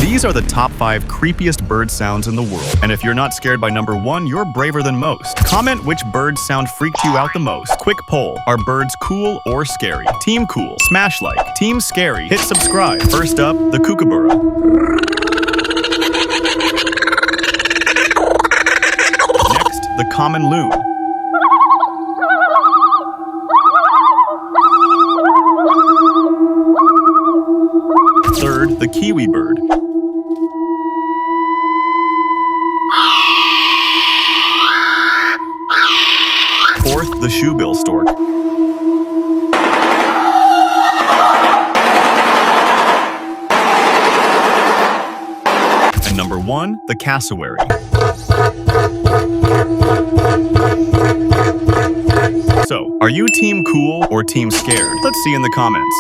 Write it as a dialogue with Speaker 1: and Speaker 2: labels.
Speaker 1: These are the top 5 creepiest bird sounds in the world. And if you're not scared by number 1, you're braver than most. Comment which bird sound freaked you out the most. Quick poll. Are birds cool or scary? Team cool. Smash like. Team scary. Hit subscribe. First up, the kookaburra. Next, the common loon. Third, the kiwi bird. Fourth, the shoebill stork. And number 1, the cassowary. So, are you team cool or team scared? Let's see in the comments.